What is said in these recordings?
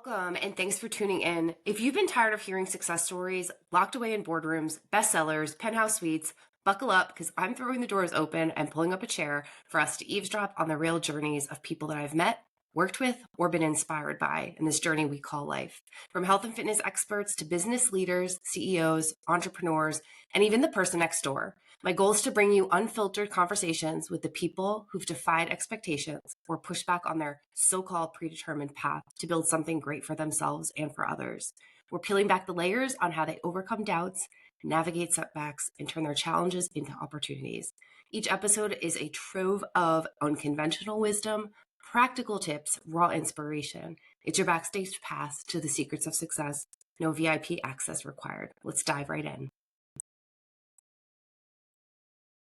Welcome, and thanks for tuning in. If you've been tired of hearing success stories, locked away in boardrooms, bestsellers, penthouse suites, buckle up because I'm throwing the doors open and pulling up a chair for us to eavesdrop on the real journeys of people that I've met, worked with, or been inspired by in this journey we call life. From health and fitness experts to business leaders, CEOs, entrepreneurs, and even the person next door. My goal is to bring you unfiltered conversations with the people who've defied expectations or pushed back on their so-called predetermined path to build something great for themselves and for others. We're peeling back the layers on how they overcome doubts, navigate setbacks, and turn their challenges into opportunities. Each episode is a trove of unconventional wisdom, practical tips, raw inspiration. It's your backstage pass to the secrets of success. No VIP access required. Let's dive right in.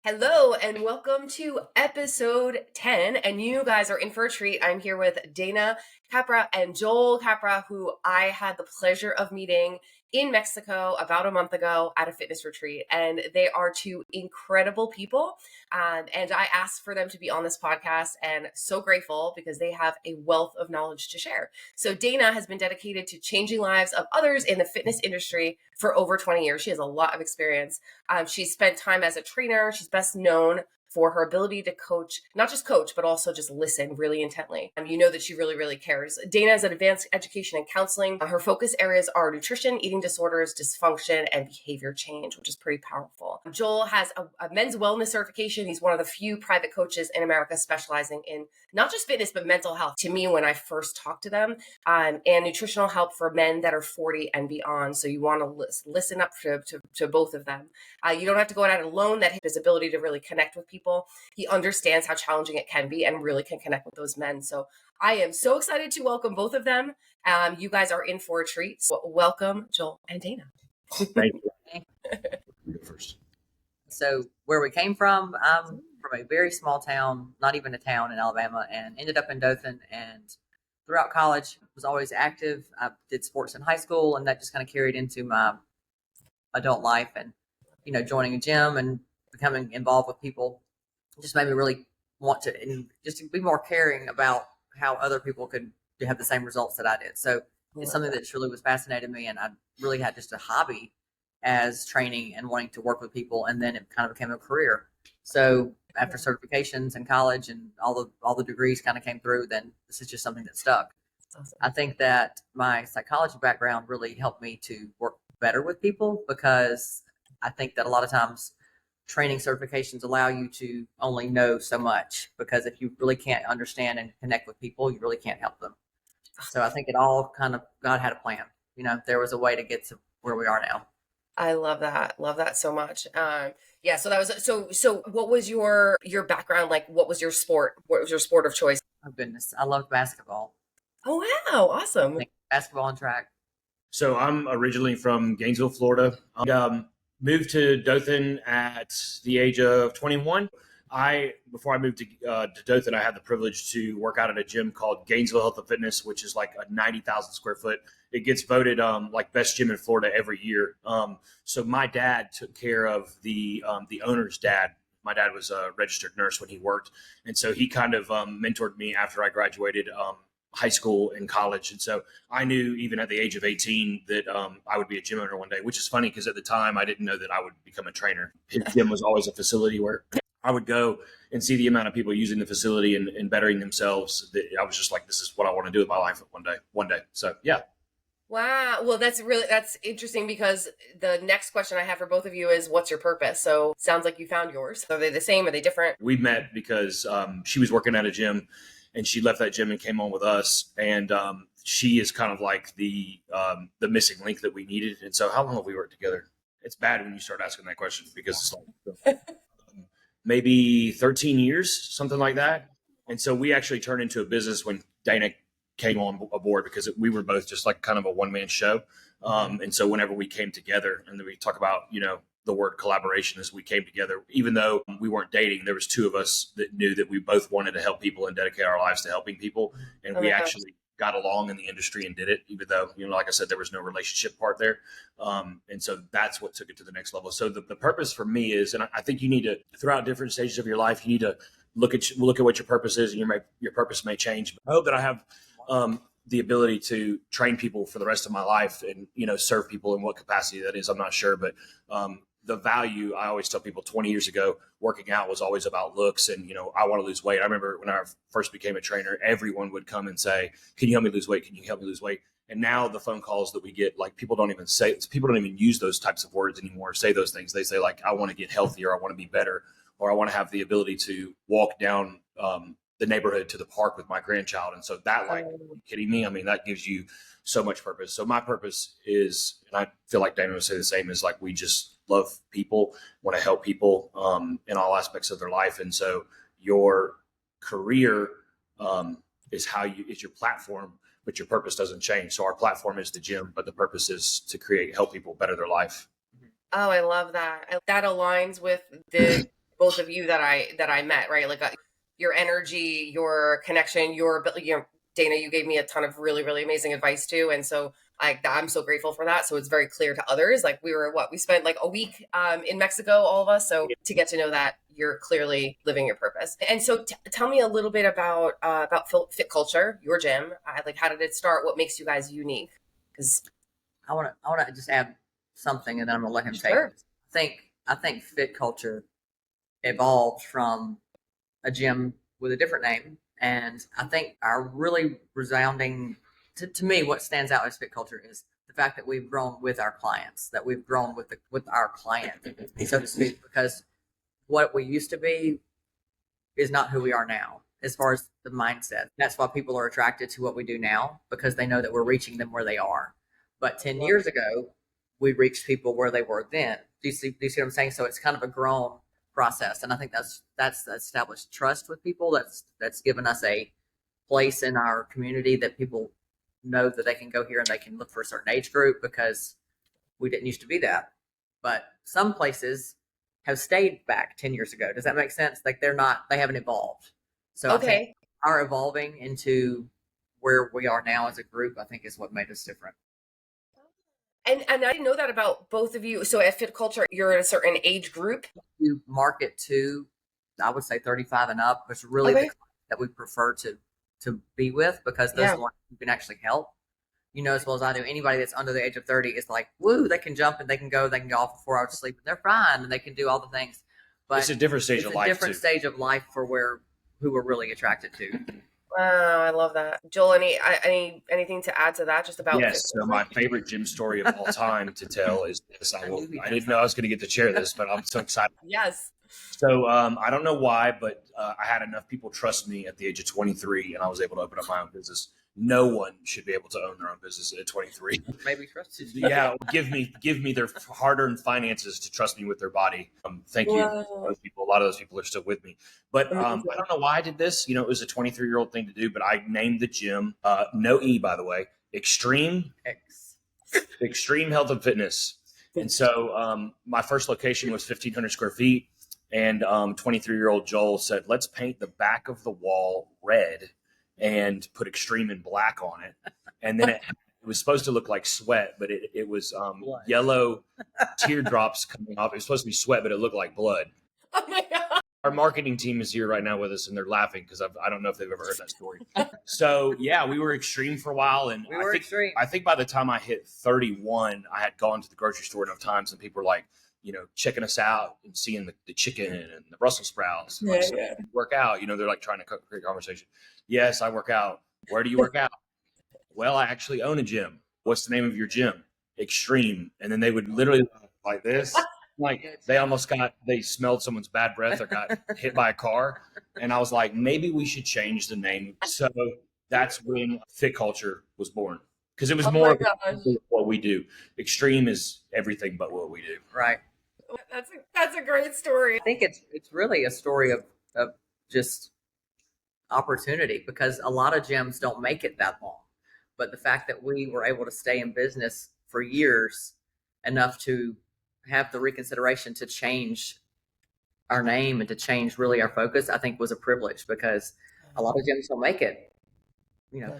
Hello and welcome to episode 10, and you guys are in for a treat. I'm here with Dana Capra and Joel Capra, who I had the pleasure of meeting in Mexico about a month ago at a fitness retreat, and they are two incredible people, and I asked for them to be on this podcast, and so grateful because they have a wealth of knowledge to share. So Dana has been dedicated to changing lives of others in the fitness industry for over 20 years. She has a lot of experience. She's spent time as a trainer. She's best known for her ability to coach, not just coach, but also just listen really intently. You know that she really, really cares. Dana is at advanced education and counseling. Her focus areas are nutrition, eating disorders, dysfunction, and behavior change, which is pretty powerful. Joel has a men's wellness certification. He's one of the few private coaches in America specializing in not just fitness, but mental health. To me, when I first talked to them, and nutritional help for men that are 40 and beyond. So you want to listen up to both of them. You don't have to go out alone. That his ability to really connect with people. He understands how challenging it can be and really can connect with those men. So I am so excited to welcome both of them. You guys are in for a treat. So welcome, Joel and Dana. Thank you. First. So where we came from, I'm from a very small town, not even a town in Alabama, and ended up in Dothan. And throughout college, was always active. I did sports in high school, and that just kind of carried into my adult life. And, joining a gym and becoming involved with people just made me really want to, and just to be more caring about how other people could have the same results that I did. So it's something that truly was fascinating me, and I really had just a hobby as training and wanting to work with people, and then it kind of became a career. So after certifications in college and all the degrees kind of came through, then this is just something that stuck. Awesome. I think that my psychology background really helped me to work better with people, because I think that a lot of times training certifications allow you to only know so much, because if you really can't understand and connect with people, you really can't help them. So I think it all kind of, God had a plan. There was a way to get to where we are now. I love that. Love that so much. Yeah. So that was, so what was your background? Like, what was your sport? What was your sport of choice? Oh goodness. I loved basketball. Oh, wow. Awesome. Basketball and track. So I'm originally from Gainesville, Florida. Moved to Dothan at the age of 21. Before I moved to Dothan, I had the privilege to work out at a gym called Gainesville Health and Fitness, which is like a 90,000 square foot. It gets voted like best gym in Florida every year. So my dad took care of the owner's dad. My dad was a registered nurse when he worked, and so he kind of mentored me after I graduated high school and college. And so I knew even at the age of 18 that I would be a gym owner one day, which is funny because at the time I didn't know that I would become a trainer. His gym was always a facility where I would go and see the amount of people using the facility and bettering themselves. That I was just like, this is what I want to do with my life one day. So, yeah. Wow. Well, that's interesting, because the next question I have for both of you is, what's your purpose? So sounds like you found yours. Are they the same? Are they different? We met because she was working at a gym, and she left that gym and came on with us. And she is kind of like the missing link that we needed. And so how long have we worked together? It's bad when you start asking that question, because it's like maybe 13 years, something like that. And so we actually turned into a business when Dana came on aboard, because we were both just like kind of a one-man show. And so whenever we came together, and then we talk about, the word collaboration, as we came together, even though we weren't dating, there was two of us that knew that we both wanted to help people and dedicate our lives to helping people. And we actually got along in the industry and did it, even though, like I said, there was no relationship part there. And so that's what took it to the next level. So the purpose for me is, and I think you need to, throughout different stages of your life, you need to look at what your purpose is, and your purpose may change. But I hope that I have the ability to train people for the rest of my life and, serve people in what capacity that is, I'm not sure. But the value, I always tell people 20 years ago, working out was always about looks and, I want to lose weight. I remember when I first became a trainer, everyone would come and say, can you help me lose weight? Can you help me lose weight? And now the phone calls that we get, like people don't even use those types of words anymore, say those things. They say like, I want to get healthier. I want to be better, or I want to have the ability to walk down the neighborhood to the park with my grandchild. And so that, like, are you kidding me? I mean, that gives you so much purpose. So my purpose is, and I feel like Dana would say the same, is like, we just love people, want to help people in all aspects of their life. And so your career is your platform, but your purpose doesn't change. So our platform is the gym, but the purpose is to help people better their life. Oh, I love that. That aligns with the both of you that I met, right? Like your energy, your connection, Dana, you gave me a ton of really, really amazing advice too. And so I'm so grateful for that. So it's very clear to others. Like we spent like a week in Mexico, all of us. So to get to know that you're clearly living your purpose. And so tell me a little bit about Fit Culture, your gym. Like, how did it start? What makes you guys unique? Because I want to just add something, and then I'm gonna let him Sure. take it. I think Fit Culture evolved from a gym with a different name, and I think our really resounding to me, what stands out as Fit Culture is the fact that we've grown with our clients, that we've grown with our client, so to speak, because what we used to be is not who we are now as far as the mindset. That's why people are attracted to what we do now, because they know that we're reaching them where they are. But 10 years ago, we reached people where they were then. Do you see what I'm saying? So it's kind of a grown process. And I think that's established trust with people. That's given us a place in our community that people know that they can go here and they can look for a certain age group, because we didn't used to be that. But some places have stayed back 10 years ago. Does that make sense? Like they haven't evolved. So I think our evolving into where we are now as a group, I think, is what made us different. And I didn't know that about both of you. So at Fit Culture, you're at a certain age group. You market to, I would say 35 and up, which is really the client that we prefer to be with, because those are the ones who can actually help. You know as well as I do, anybody that's under the age of 30 is like, woo, they can jump and they can go off for 4 hours of sleep and they're fine and they can do all the things. But it's a different stage of life. It's a different stage of life for who we're really attracted to. Wow, I love that. Joel, anything to add to that? Just about yes. So my favorite gym story of all time to tell is this. I didn't know I was going to get to share this, but I'm so excited. Yes. So I don't know why, but I had enough people trust me at the age of 23, and I was able to open up my own business. No one should be able to own their own business at 23. Maybe trust you. Yeah, give me their hard-earned finances to trust me with their body. Thank you. Those people, a lot of those people are still with me. But I don't know why I did this. It was a 23-year-old thing to do, but I named the gym, no E, by the way, Extreme Health and Fitness. And so my first location was 1,500 square feet. And 23-year-old Joel said, let's paint the back of the wall red and put Extreme in black on it. And then it was supposed to look like sweat, but it was yellow teardrops coming off. It was supposed to be sweat, but it looked like blood. Oh my God. Our marketing team is here right now with us, and they're laughing because I don't know if they've ever heard that story. So, yeah, we were Extreme for a while. And I think by the time I hit 31, I had gone to the grocery store enough times, and people were like, checking us out and seeing the chicken and the Brussels sprouts. Work out. They're like trying to create conversation. Yes, I work out. Where do you work out? Well, I actually own a gym. What's the name of your gym? Extreme. And then they would literally like this. Like they smelled someone's bad breath or got hit by a car. And I was like, maybe we should change the name. So that's when Fit Culture was born. Because it was more what we do. Extreme is everything but what we do. Right. That's a great story. I think it's really a story of just opportunity, because a lot of gyms don't make it that long. But the fact that we were able to stay in business for years enough to have the reconsideration to change our name and to change really our focus, I think was a privilege, because a lot of gyms don't make it.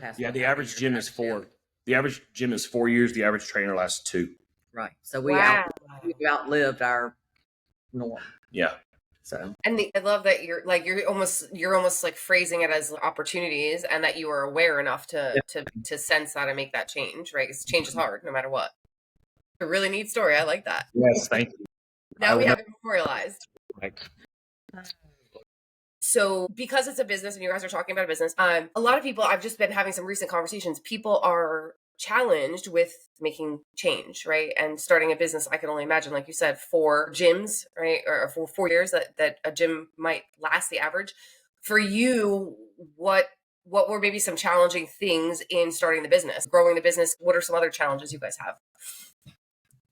Past the average gym is 4. The average gym is 4 years. The average trainer lasts 2. Right. So we outlived our norm. Yeah. So, And I love that you're almost like phrasing it as opportunities, and that you are aware enough to sense that and make that change, right? Because change is hard no matter what. A really neat story. I like that. Yes, thank you. Now we have it memorialized. Right. So because it's a business and you guys are talking about a business, a lot of people, I've just been having some recent conversations, people are challenged with making change, right? And starting a business, I can only imagine, like you said, 4 gyms, right? Or for 4 years that a gym might last the average. For you, what were maybe some challenging things in starting the business, growing the business? What are some other challenges you guys have?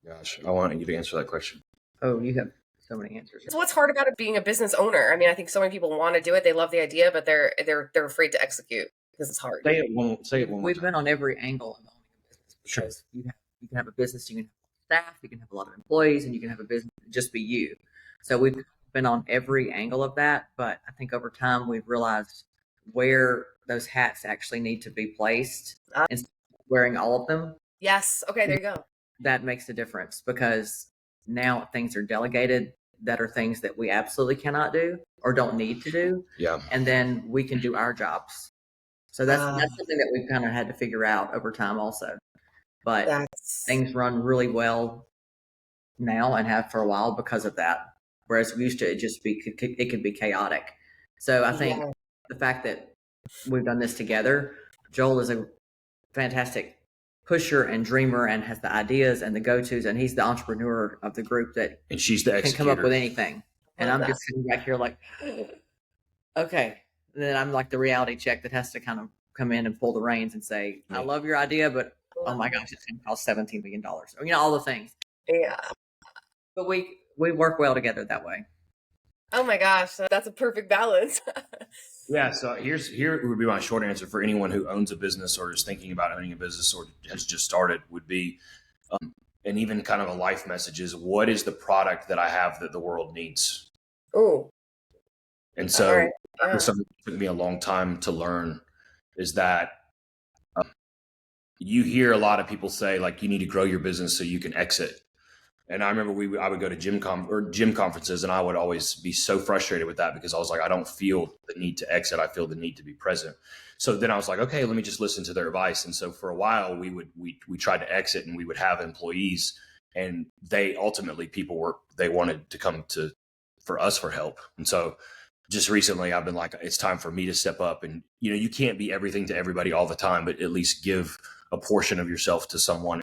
Gosh, I want you to answer that question. oh, you have so many answers. So what's hard about it being a business owner? I mean, I think so many people want to do it. They love the idea, but they're afraid to execute because it's hard. Say it one more We've time. been on every angle of owning a business because you can have a business, you can have staff, you can have a lot of employees, and you can have a business just be you. So we've been on every angle of that, but I think over time we've realized where those hats actually need to be placed instead of wearing all of them. Yes. Okay, there you go. That makes a difference because now things are delegated that are things that we absolutely cannot do or don't need to do. Yeah. And then we can do our jobs. So that's something that we've kind of had to figure out over time also. But things run really well now and have for a while because of that. Whereas we used to, it could be chaotic. So I think the fact that we've done this together, Joel is a fantastic pusher and dreamer and has the ideas and the go-tos, and he's the entrepreneur of the group that And she's the executor. can come up with anything. And I'm just sitting back here like, okay. And then I'm like the reality check that has to kind of come in and pull the reins and say, I love your idea, but oh my gosh, it's going to cost $17 million. Or, all the things. Yeah. But we work well together that way. Oh my gosh, that's a perfect balance. Yeah, so here would be my short answer for anyone who owns a business or is thinking about owning a business or has just started would be, and even kind of a life message is, what is the product that I have that the world needs? Oh. And so something that took me a long time to learn is that you hear a lot of people say, like, you need to grow your business so you can exit. And I remember I would go to gym conferences, and I would always be so frustrated with that because I was like, I don't feel the need to exit. I feel the need to be present. So then I was like, okay, let me just listen to their advice. And so for a while we tried to exit, and we would have employees, and they wanted to come for us for help. And so just recently I've been like, it's time for me to step up, and you can't be everything to everybody all the time, but at least give a portion of yourself to someone.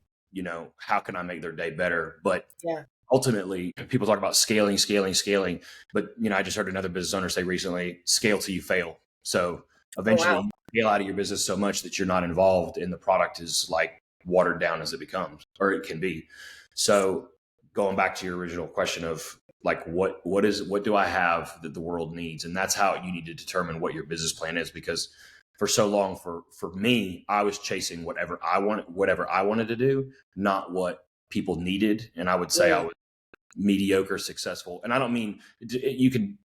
How can I make their day better? But ultimately, people talk about scaling. But, I just heard another business owner say recently, scale till you fail. So eventually you scale out of your business so much that you're not involved, and the product is like watered down as it becomes, or it can be. So going back to your original question of like, what do I have that the world needs? And that's how you need to determine what your business plan is, because for so long, for me, I was chasing whatever I wanted to do, not what people needed. And I would say I was mediocre successful. And I don't mean, you can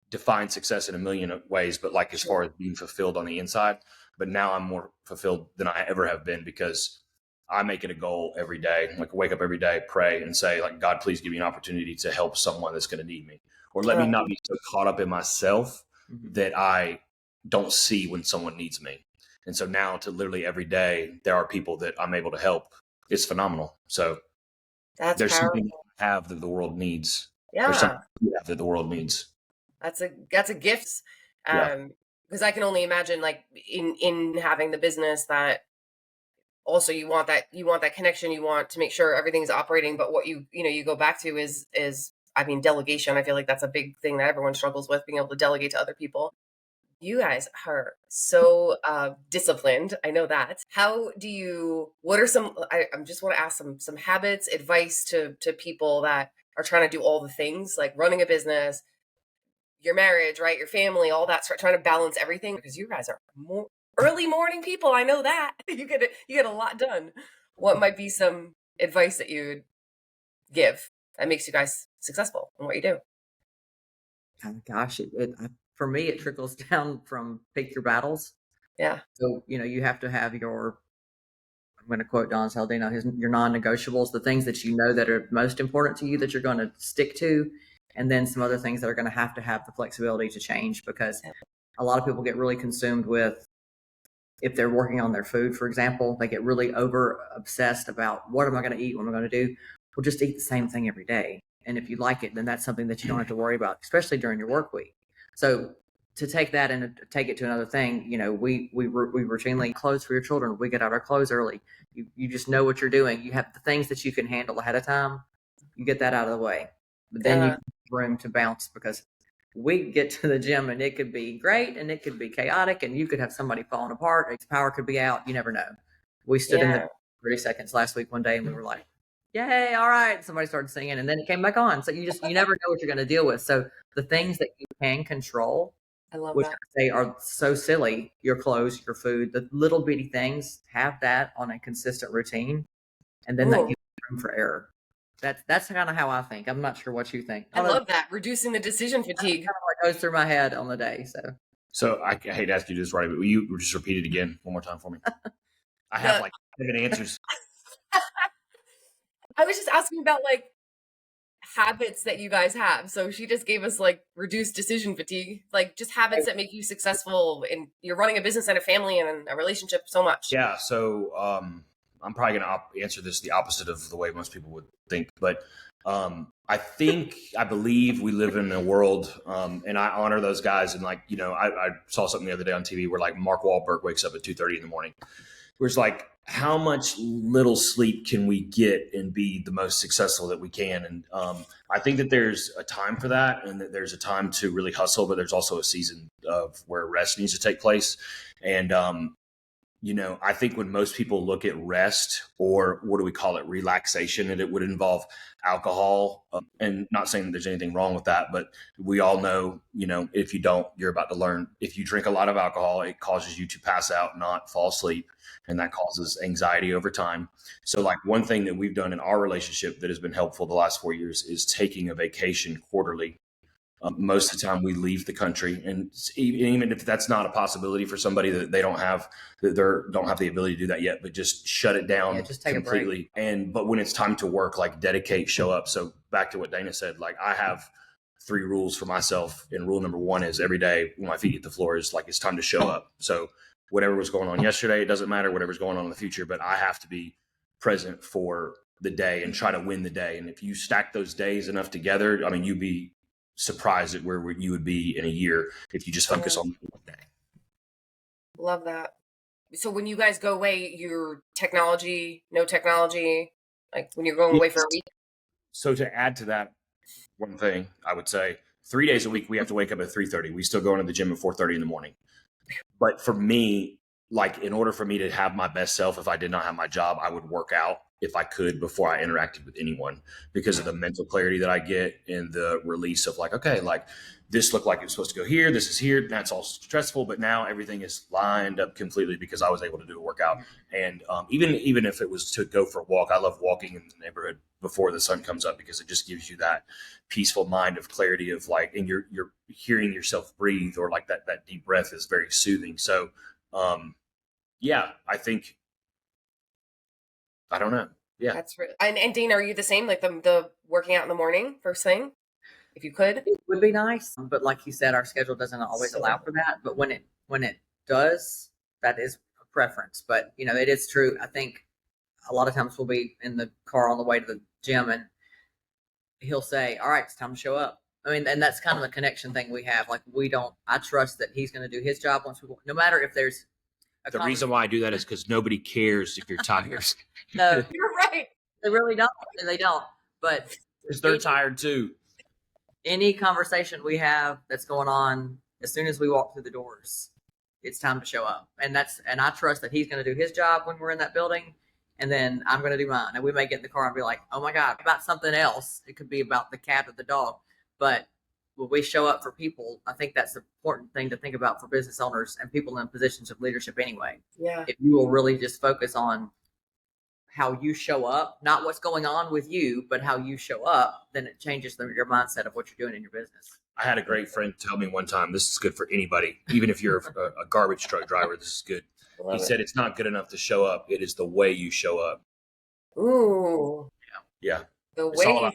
define success in a million ways, but like as far as being fulfilled on the inside. But now I'm more fulfilled than I ever have been, because I make it a goal every day, like wake up every day, pray and say, like, God, please give me an opportunity to help someone that's going to need me, or let me not be so caught up in myself that I don't see when someone needs me. And so now, to literally every day, there are people that I'm able to help. It's phenomenal. So there's something I have that the world needs. Yeah. There's something that the world needs. That's a gift. Because I can only imagine, like, in having the business, that also you want that connection, you want to make sure everything's operating, but what you go back to is delegation. I feel like that's a big thing that everyone struggles with, being able to delegate to other people. You guys are so disciplined. I know that. What are some, I just want to ask some habits, advice to people that are trying to do all the things, like running a business, your marriage, right? Your family, all that, trying to balance everything, because you guys are early morning people. I know that. You get a lot done. What might be some advice that you would give that makes you guys successful in what you do? Oh, gosh, for me, it trickles down from pick your battles. Yeah. So, you have to have I'm going to quote Don Saldana, your non-negotiables, the things that that are most important to you that you're going to stick to. and then some other things that are going to have the flexibility to change, because a lot of people get really consumed with, if they're working on their food, for example, they get really over obsessed about what am I going to eat, what am I going to do? Well, just eat the same thing every day. And if you like it, then that's something that you don't have to worry about, especially during your work week. So to take that and take it to another thing, we routinely clothes for your children. We get out our clothes early. You just know what you're doing. You have the things that you can handle ahead of time. You get that out of the way, but then you have room to bounce, because we get to the gym and it could be great and it could be chaotic and you could have somebody falling apart. Its power could be out. You never know. We stood in the 30 seconds last week one day and we were like, yay, all right. Somebody started singing and then it came back on. So you never know what you're going to deal with. So the things that you can control, I love which that. I say are so silly, your clothes, your food, the little bitty things, have that on a consistent routine. And then that gives you room for error. That's kind of how I think. I'm not sure what you think. I love that. Reducing the decision fatigue. That's kind of what goes through my head on the day. So I hate to ask you this, right, but will you just repeat it again one more time for me? I have like 7 answers. I was just asking about like habits that you guys have. So she just gave us like reduced decision fatigue, like just habits that make you successful in you're running a business and a family and a relationship so much. Yeah. So I'm probably going to answer this the opposite of the way most people would think, but I believe we live in a world, and I honor those guys. And like, I saw something the other day on TV where like Mark Wahlberg wakes up at 2:30 in the morning, where it's like, how much little sleep can we get and be the most successful that we can? And I think that there's a time for that, and that there's a time to really hustle, but there's also a season of where rest needs to take place. And I think when most people look at rest, or what do we call it, relaxation, and it would involve alcohol, and not saying that there's anything wrong with that, but we all know, if you don't, you're about to learn. If you drink a lot of alcohol, it causes you to pass out, not fall asleep. And that causes anxiety over time. So like one thing that we've done in our relationship that has been helpful the last 4 years is taking a vacation quarterly. Most of the time we leave the country, and even if that's not a possibility for somebody that they don't have the ability to do that yet, but just shut it down just take completely. But when it's time to work, like dedicate, show up. So back to what Dana said, like I have 3 rules for myself. And rule number 1 is every day when my feet hit the floor is like, it's time to show up. So whatever was going on yesterday, it doesn't matter, whatever's going on in the future, but I have to be present for the day and try to win the day. And if you stack those days enough together, I mean, you'd be surprised at where you would be in a year if you just focus on one day. Love that. So when you guys go away, your no technology, like when you're going away for a week? So to add to that one thing, I would say 3 days a week, we have to wake up at 3:30. We still go into the gym at 4:30 in the morning. But for me, like in order for me to have my best self, if I did not have my job, I would work out if I could before I interacted with anyone, because of the mental clarity that I get and the release of like, okay, like this looked like it was supposed to go here. This is here. That's all stressful. But now everything is lined up completely because I was able to do a workout. And even if it was to go for a walk, I love walking in the neighborhood before the sun comes up, because it just gives you that peaceful mind of clarity of like, and you're hearing yourself breathe, or like that deep breath is very soothing. So, yeah, I think, I don't know. Yeah. That's right. And Dana, are you the same? Like the working out in the morning first thing, if you could? It would be nice, but like you said, our schedule doesn't always allow for that. But when it does, that is a preference. But it is true. I think a lot of times we'll be in the car on the way to the gym, and he'll say, "All right, it's time to show up." I mean, and that's kind of the connection thing we have. Like I trust that he's going to do his job no matter if there's. The reason why I do that is because nobody cares if you're tired. No, You're right. They really don't. And they don't. But because they're tired too. Any conversation we have that's going on, as soon as we walk through the doors, it's time to show up. And I trust that he's going to do his job when we're in that building, and then I'm going to do mine. And we may get in the car and be like, oh my God, about something else. It could be about the cat or the dog. But when we show up for people, I think that's the important thing to think about for business owners and people in positions of leadership anyway. Yeah. If you will really just focus on how you show up, not what's going on with you, but how you show up, then it changes your mindset of what you're doing in your business. I had a great friend tell me one time, this is good for anybody, even if you're a garbage truck driver, this is good. He said, it's not good enough to show up. It is the way you show up. Ooh. Yeah. The It's way all you about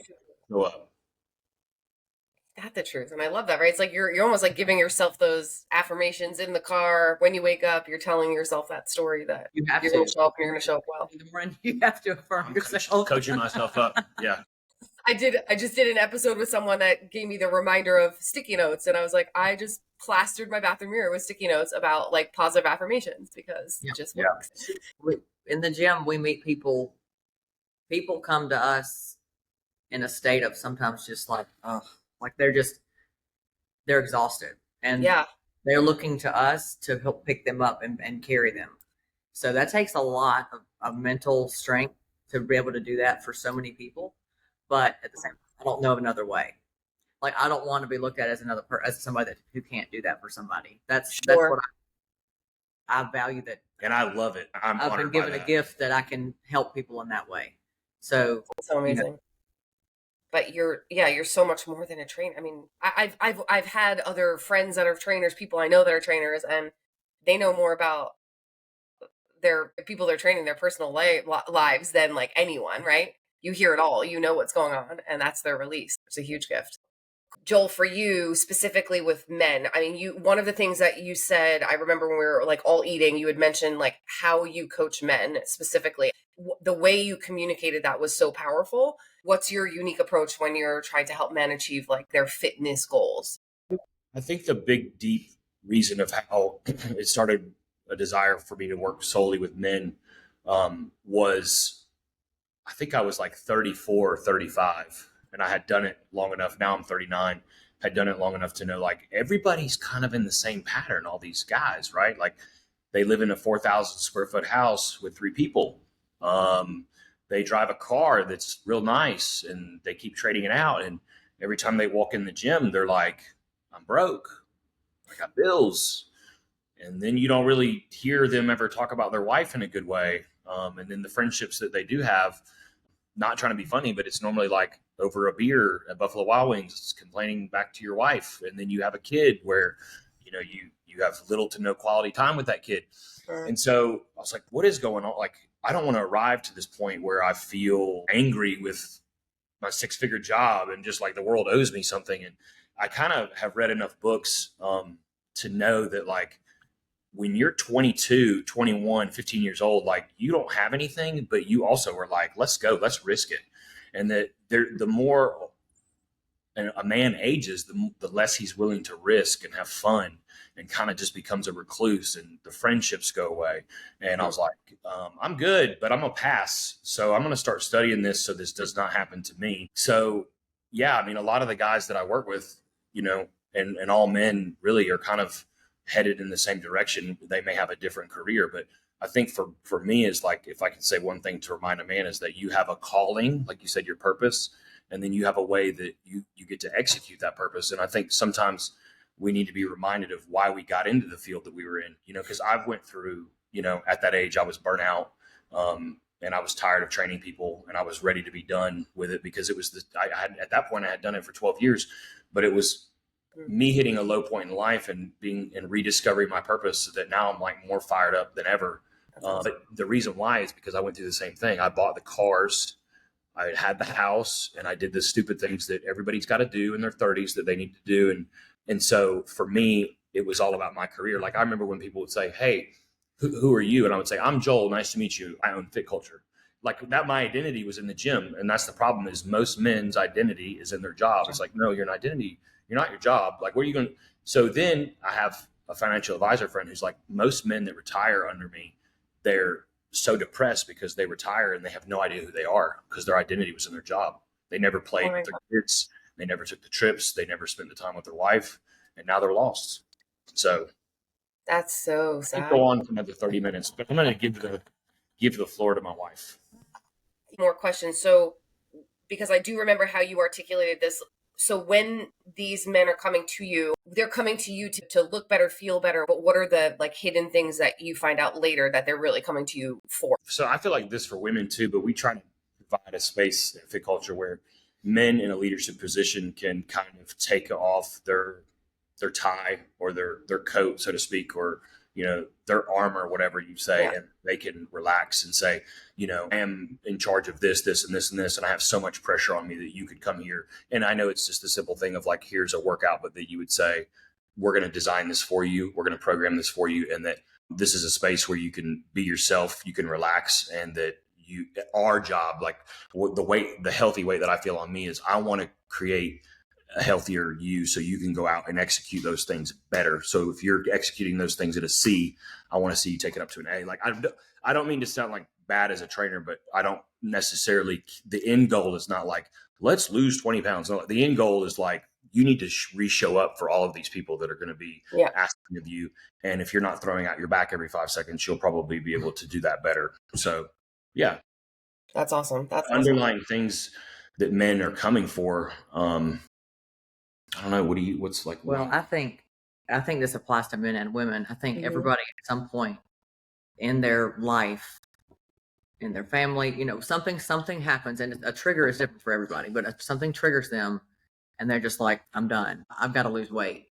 show up. the truth. And I love that, right? It's like you're almost like giving yourself those affirmations in the car. When you wake up, you're telling yourself that story that You have you're to. going to show up and you're going to show up well. In the morning, you have to affirm I'm yourself. coaching myself up. Yeah. I just did an episode with someone that gave me the reminder of sticky notes. And I was like, I just plastered my bathroom mirror with sticky notes about like positive affirmations because it just works. In the gym, we meet people. People come to us in a state of sometimes just like they're exhausted, and they're looking to us to help pick them up and carry them. So that takes a lot of mental strength to be able to do that for so many people. But at the same time, I don't know of another way. Like, I don't want to be looked at as as somebody who can't do that for somebody. That's what I value. That, and I love it. I've been given a gift that I can help people in that way. So amazing. But you're so much more than a trainer. I mean, I've had other friends that are trainers, people I know that are trainers, and they know more about their people they're training, their personal lives than like anyone, right? You hear it all, you know what's going on, and that's their release. It's a huge gift. Joel, for you specifically with men, I mean, one of the things that you said, I remember when we were like all eating, you had mentioned like how you coach men specifically. The way you communicated that was so powerful. What's your unique approach when you're trying to help men achieve like their fitness goals? I think the big, deep reason of how it started a desire for me to work solely with men was, I think I was like 34 or 35, and I had done it long enough. Now I'm 39, had done it long enough to know like everybody's kind of in the same pattern. All these guys, right? Like they live in a 4,000 square foot house with 3 people. They drive a car that's real nice and they keep trading it out. And every time they walk in the gym, they're like, I'm broke. I got bills. And then you don't really hear them ever talk about their wife in a good way. And then the friendships that they do have, not trying to be funny, but it's normally like over a beer at Buffalo Wild Wings, it's complaining back to your wife. And then you have a kid where, you have little to no quality time with that kid. Sure. And so I was like, what is going on? Like, I don't want to arrive to this point where I feel angry with my 6-figure job and just like the world owes me something. And I kind of have read enough books to know that like when you're 22, 21, 15 years old, like you don't have anything, but you also are like, let's go, let's risk it. And that the more a man ages, the less he's willing to risk and have fun, and kind of just becomes a recluse, and the friendships go away. And I was like, I'm good, but I'm gonna pass. So I'm gonna start studying this so this does not happen to me. So yeah, I mean, a lot of the guys that I work with, and all men really are kind of headed in the same direction. They may have a different career, but I think for me is like, if I can say one thing to remind a man is that you have a calling, like you said, your purpose, and then you have a way that you get to execute that purpose. And I think sometimes we need to be reminded of why we got into the field that we were in, because I went through, at that age, I was burnt out, and I was tired of training people, and I was ready to be done with it, because it was at that point I had done it for 12 years, but it was me hitting a low point in life and rediscovering my purpose, so that now I'm like more fired up than ever. But the reason why is because I went through the same thing. I bought the cars, I had the house, and I did the stupid things that everybody's got to do in their 30s that they need to do. And so for me, it was all about my career. Like I remember when people would say, hey, who are you? And I would say, I'm Joel. Nice to meet you. I own Fit Culture. Like that, my identity was in the gym. And that's the problem, is most men's identity is in their job. It's like, no, your identity, you're not your job. Like, where are you going? So then I have a financial advisor friend who's like, most men that retire under me, they're so depressed because they retire and they have no idea who they are, because their identity was in their job. They never played with their kids. They never took the trips. They never spent the time with their wife, and now they're lost. So that's so sad. I could go on for another 30 minutes, but I'm going to give the floor to my wife. More questions. So, because I do remember how you articulated this. So when these men are coming to you, they're coming to you to look better, feel better. But what are the like hidden things that you find out later that they're really coming to you for? So I feel like this for women too, but we try to provide a space in Fit Culture where men in a leadership position can kind of take off their tie or their coat, so to speak, or their arm or whatever you say, Yeah. and they can relax and say, I am in charge of this, this, and this, and this, and I have so much pressure on me that you could come here. And I know it's just a simple thing of like, here's a workout, but that you would say, we're going to design this for you. We're going to program this for you. And that this is a space where you can be yourself, you can relax, and that our job, like the healthy weight that I feel on me is I want to create a healthier you so you can go out and execute those things better. So if you're executing those things at a C, I want to see you take it up to an A. Like, I don't mean to sound like bad as a trainer, but I don't necessarily, the end goal is not like, let's lose 20 pounds. No, the end goal is like, you need to re-show up for all of these people that are going to be asking of you. And if you're not throwing out your back every 5 seconds, you'll probably be able to do that better. So yeah. That's awesome. That's underlying things that men are coming for. I don't know. What's like? Well, I think this applies to men and women. I think everybody at some point in their life, in their family, something happens, and a trigger is different for everybody, but something triggers them and they're just like, I'm done. I've got to lose weight.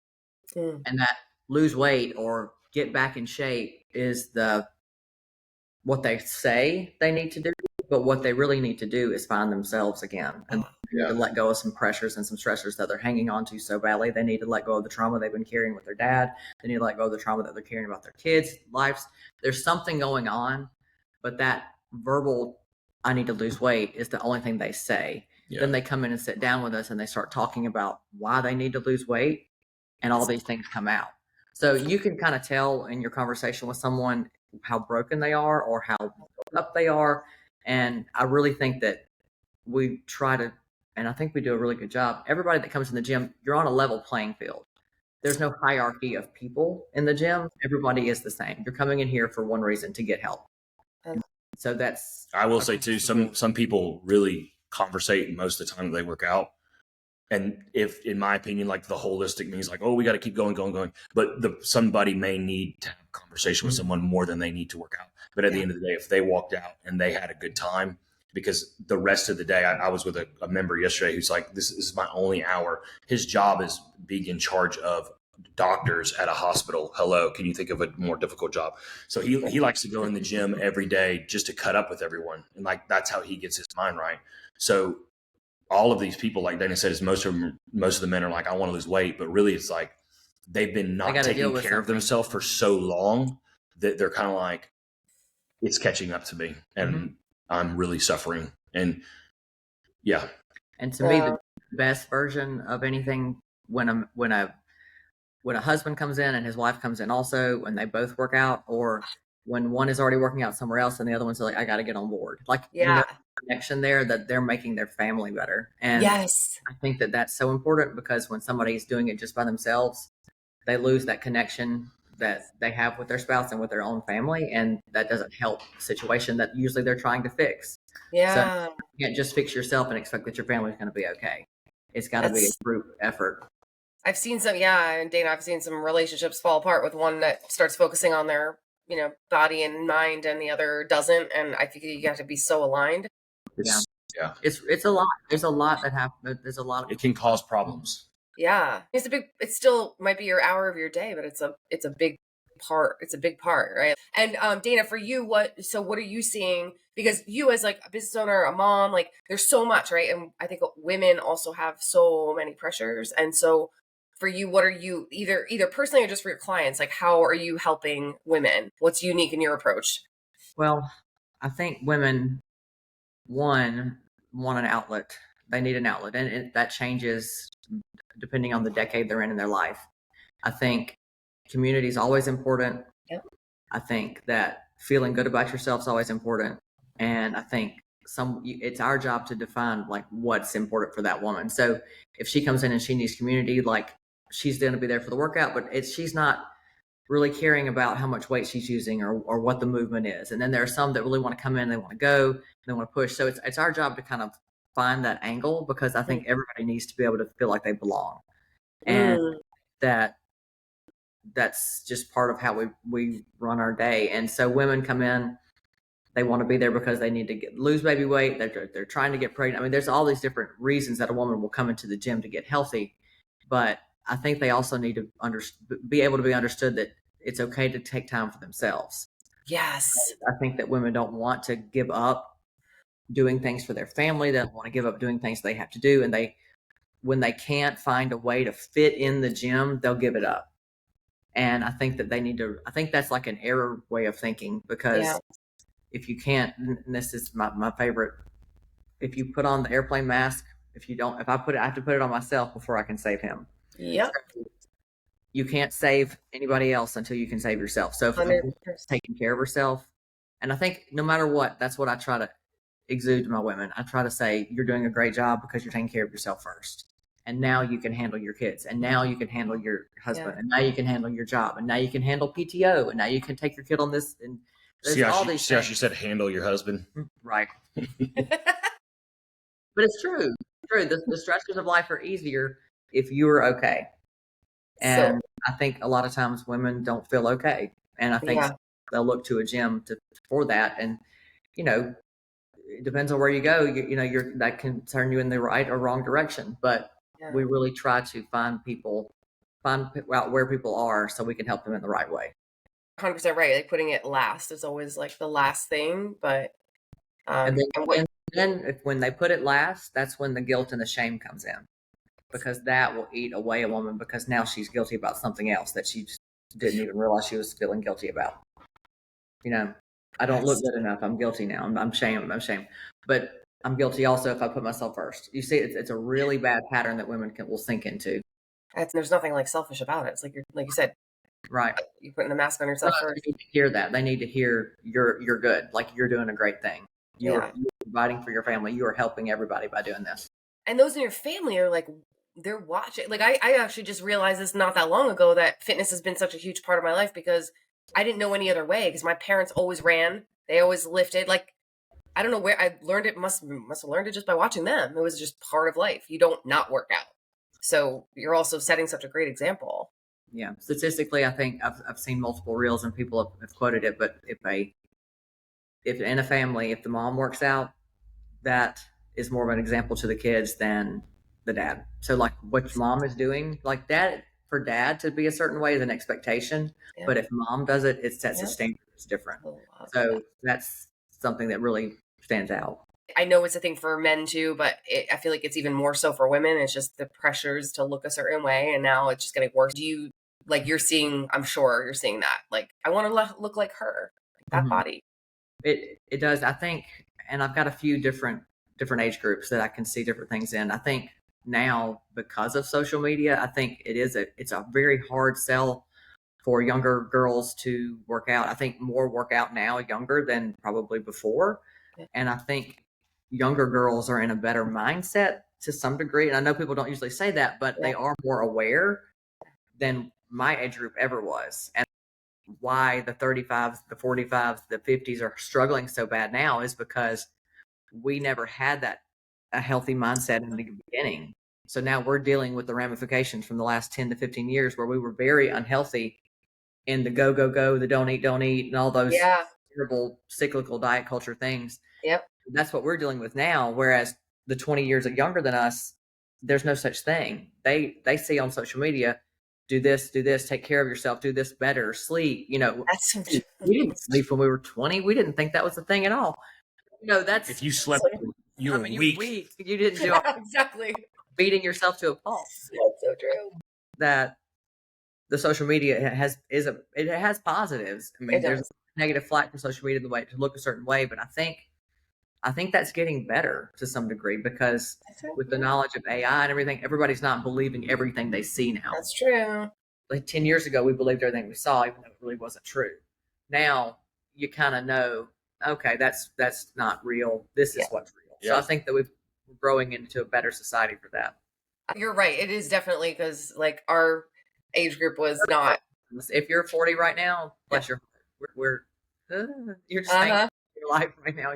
And that lose weight or get back in shape is what they say they need to do, but what they really need to do is find themselves again. And they need to let go of some pressures and some stressors that they're hanging on to so badly. They need to let go of the trauma they've been carrying with their dad. They need to let go of the trauma that they're carrying about their kids' lives. There's something going on, but that verbal, I need to lose weight, is the only thing they say. Yeah. Then they come in and sit down with us and they start talking about why they need to lose weight, and all these things come out. So you can kind of tell in your conversation with someone how broken they are or how up they are. And I really think that we try to, and I think we do a really good job. Everybody that comes in the gym, you're on a level playing field. There's no hierarchy of people in the gym. Everybody is the same. You're coming in here for one reason, to get help. So that's, I will say too, some people really conversate most of the time that they work out. And if, in my opinion, like the holistic means like, oh, we got to keep going. But somebody may need to have a conversation with someone more than they need to work out. But at the end of the day, if they walked out and they had a good time, because the rest of the day, I was with a member yesterday who's like, this is my only hour. His job is being in charge of doctors at a hospital. Hello, can you think of a more difficult job? So he likes to go in the gym every day just to cut up with everyone. And like, that's how he gets his mind right. So all of these people, like Dana said, is most of the men are like, I want to lose weight, but really it's like they've been not taking care of themselves for so long that they're kind of like, it's catching up to me and I'm really suffering. And yeah. And to me, the best version of anything, when a husband comes in and his wife comes in also, when they both work out, or when one is already working out somewhere else and the other one's like, I got to get on board. Like, connection there, that they're making their family better. And I think that that's so important, because when somebody's doing it just by themselves, they lose that connection that they have with their spouse and with their own family. And that doesn't help the situation that usually they're trying to fix. So you can't just fix yourself and expect that your family's going to be okay. It's got to be a group effort. I've seen some, and Dana, I've seen some relationships fall apart with one that starts focusing on their, body and mind, and the other doesn't. And I think you have to be so aligned. It's a lot. There's a lot that happens. There's a lot. It can cause problems. Yeah, it still might be your hour of your day, but it's a big part. It's a big part, right? And Dana, for you, what are you seeing? Because you, as like a business owner, a mom, like there's so much, right? And I think women also have so many pressures. And so for you, what are you, either personally or just for your clients, like how are you helping women? What's unique in your approach? Well, I think women, one, want an outlet. They need an outlet, and that changes depending on the decade they're in their life. I think community is always important. Yep. I think that feeling good about yourself is always important. And I think it's our job to define like what's important for that woman. So if she comes in and she needs community, like she's going to be there for the workout, but she's not really caring about how much weight she's using or what the movement is. And then there are some that really want to come in, they want to go, they want to push. So it's our job to kind of find that angle, because I think everybody needs to be able to feel like they belong. And that's just part of how we run our day. And so women come in, they want to be there because they need to lose baby weight. They're trying to get pregnant. I mean, there's all these different reasons that a woman will come into the gym to get healthy. But I think they also need to be able to be understood that it's okay to take time for themselves. Yes. I think that women don't want to give up doing things for their family. They don't want to give up doing things they have to do. And when they can't find a way to fit in the gym, they'll give it up. And I think that I think that's like an error way of thinking, because if you can't, and this is my favorite, if you put on the airplane mask, if I have to put it on myself before I can save him. Yep. So you can't save anybody else until you can save yourself. So if I'm taking care of herself, and I think no matter what, that's what I try to exude to my women. I try to say, you're doing a great job because you're taking care of yourself first. And now you can handle your kids, and now you can handle your husband, and now you can handle your job, and now you can handle PTO, and now you can take your kid on this. And see how she said handle your husband, right? But it's true. True. The stresses of life are easier if you're okay. And I think a lot of times women don't feel okay, and I think they'll look to a gym for that. And it depends on where you go. That can turn you in the right or wrong direction, but we really try to find out where people are so we can help them in the right way. 100% right. Like putting it last is always like the last thing, but and then when they put it last, that's when the guilt and the shame comes in, because that will eat away a woman, because now she's guilty about something else that she just didn't even realize she was feeling guilty about. I don't look good enough. I'm guilty now. I'm ashamed. But I'm guilty also if I put myself first. You see, it's a really bad pattern that women will sink into. There's nothing like selfish about it. It's like you said, right? You're putting the mask on yourself first. They need to hear that. They need to hear you're good. Like you're doing a great thing. You're providing for your family. You are helping everybody by doing this. And those in your family are like, they're watching. Like I actually just realized this not that long ago, that fitness has been such a huge part of my life, because I didn't know any other way, because my parents always ran. They always lifted. Like, I don't know where I learned it. Must have learned it just by watching them. It was just part of life. You don't not work out. So you're also setting such a great example. Yeah. Statistically, I think I've seen multiple reels and people have quoted it, but if in a family, if the mom works out, that is more of an example to the kids than the dad. So like what mom is doing, like that, for dad to be a certain way is an expectation, but if mom does it, it sets a standard that's different. So that's something that really stands out. I know it's a thing for men too, but I feel like it's even more so for women. It's just the pressures to look a certain way, and now it's just getting worse. You're seeing, I'm sure you're seeing that. Like, I want to look like her, like that body. It does. I think, and I've got a few different age groups that I can see different things in. I think now, because of social media, I think it's a very hard sell for younger girls to work out. I think more work out now younger than probably before. And I think younger girls are in a better mindset to some degree. And I know people don't usually say that, but they are more aware than my age group ever was. And why the 35s, the 45s, the 50s are struggling so bad now is because we never had a healthy mindset in the beginning. So now we're dealing with the ramifications from the last 10 to 15 years where we were very unhealthy in the go, the don't eat, and all those terrible cyclical diet culture things. Yep. That's what we're dealing with now. Whereas the 20 years younger than us, there's no such thing. They see on social media, do this, take care of yourself, do this better, sleep. That's so true. We didn't sleep when we were 20. We didn't think that was a thing at all. That's if you slept, you were weak. You didn't do exactly. Beating yourself to a pulp. That's so true. That the social media it has positives. I mean, there's negative flack from social media, the way to look a certain way, but I think that's getting better to some degree, because with the knowledge of AI and everything, everybody's not believing everything they see now. That's true. Like 10 years ago, we believed everything we saw, even though it really wasn't true. Now you kind of know, okay, that's not real. This is what's real. Yeah. So I think that we're growing into a better society for that. You're right. It is definitely, because like our age group was not. If you're 40 right now, bless your heart. You're just thinking your life right now,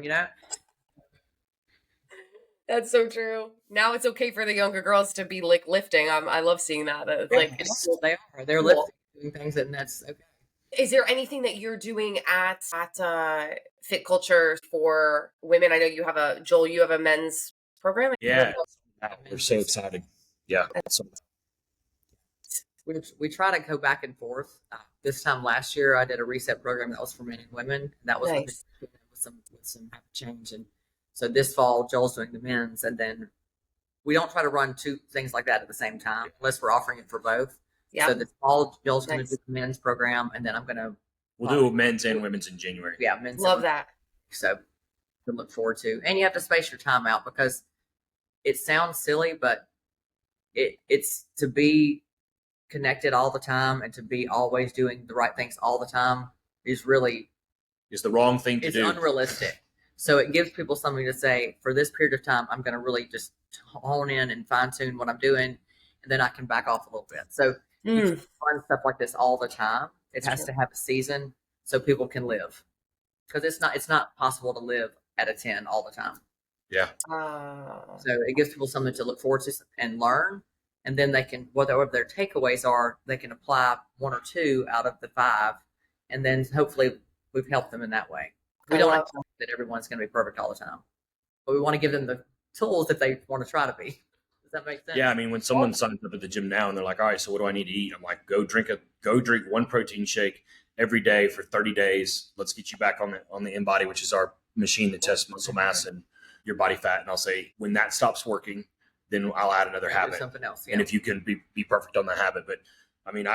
That's so true. Now it's okay for the younger girls to be like lifting. I love seeing that. It's like they are. They're lifting, doing things, and that's okay. Is there anything that you're doing at Fit Culture for women? I know you have Joel, you have a men's program. Yeah, we're so excited. Yeah. We try to go back and forth. this time last year, I did a reset program that was for men and women. That was Nice. with some habit change. And so this fall, Joel's doing the men's, and then we don't try to run two things like that at the same time unless we're offering it for both. Yeah. So this fall, Joel's going Nice. to do the men's program, and then I'm going to We'll do men's and women's in January. yeah, men's. Love that. So to look forward to, and you have to space your time out because it sounds silly, but it's to be connected all the time and to be always doing the right things all the time is really It's the wrong thing to do. It's unrealistic. So it gives people something to say for this period of time. I'm going to really just hone in and fine tune what I'm doing, and then I can back off a little bit. So you can't run stuff like this all the time. It has to have a season so people can live, because it's not possible to live at a 10 all the time. Yeah. So it gives people something to look forward to and learn, and then they can, whatever their takeaways are, they can apply 1 or 2 out of the 5, and then hopefully we've helped them in that way. We don't expect that everyone's going to be perfect all the time, but we want to give them the tools if they want to try to be. Does that make sense? Yeah, I mean, when someone signs up at the gym now and they're like, all right, so what do I need to eat? I'm like, go drink 1 protein shake every day for 30 days. Let's get you back on the InBody, which is our machine that tests muscle mass and your body fat. And I'll say, when that stops working, then I'll add another habit. Something else. Yeah. And if you can be perfect on the habit. But I mean,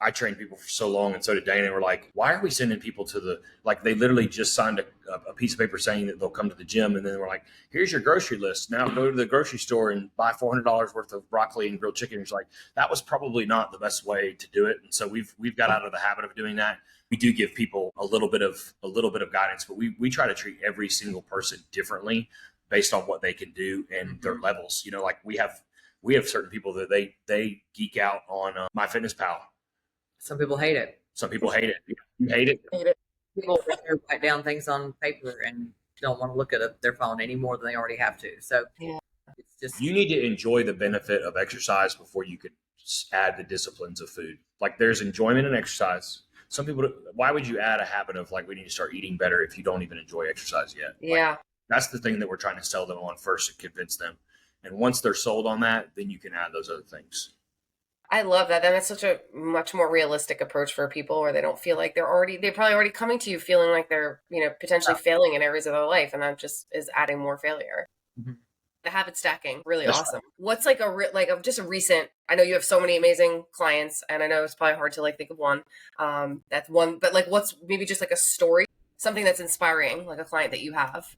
I trained people for so long, and so did Dana. We're like, why are we sending people to they literally just signed a piece of paper saying that they'll come to the gym. And then we're like, here's your grocery list. Now go to the grocery store and buy $400 worth of broccoli and grilled chicken. It's like, that was probably not the best way to do it. And so we've got out of the habit of doing that. We do give people a little bit of guidance, but we try to treat every single person differently based on what they can do and their levels. You know, like we have certain people that they geek out on MyFitnessPal. Some people hate it. Some people hate it. You hate it. People write down things on paper and don't want to look at their phone any more than they already have to. So it's just, you need to enjoy the benefit of exercise before you could add the disciplines of food. Like, there's enjoyment in exercise. Some people, why would you add a habit of like, we need to start eating better if you don't even enjoy exercise yet? Yeah. Like, that's the thing that we're trying to sell them on first to convince them. And once they're sold on that, then you can add those other things. I love that. That's such a much more realistic approach for people, where they don't feel like they're probably already coming to you feeling like they're, potentially failing in areas of their life. And that just is adding more failure. Mm-hmm. The habit stacking, really awesome. What's like just a recent, I know you have so many amazing clients, and I know it's probably hard to like think of one. That's one, but like, what's maybe just like a story, something that's inspiring, like a client that you have?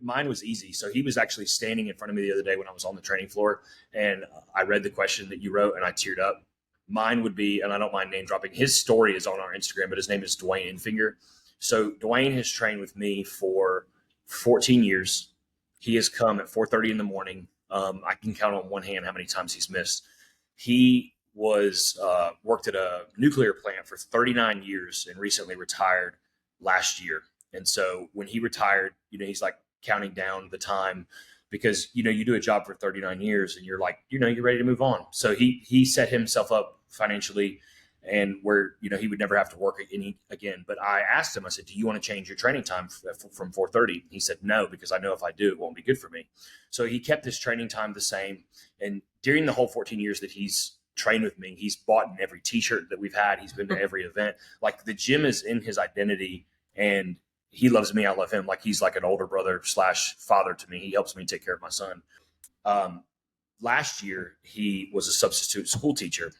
Mine was easy. So he was actually standing in front of me the other day when I was on the training floor, and I read the question that you wrote and I teared up. Mine would be, and I don't mind name dropping, his story is on our Instagram, but his name is Dwayne Infinger. So Dwayne has trained with me for 14 years. He has come at 4:30 in the morning. I can count on one hand how many times he's missed. He was worked at a nuclear plant for 39 years and recently retired last year. And so when he retired, he's like counting down the time, because, you do a job for 39 years and you're like, you're ready to move on. So he set himself up financially, and where, he would never have to work again. But I asked him, I said, do you want to change your training time from 4:30? He said, no, because I know if I do, it won't be good for me. So he kept his training time the same. And during the whole 14 years that he's trained with me, he's bought in every t-shirt that we've had. He's been to every event. Like, the gym is in his identity, and he loves me. I love him. Like, he's like an older brother / father to me. He helps me take care of my son. Last year, he was a substitute school teacher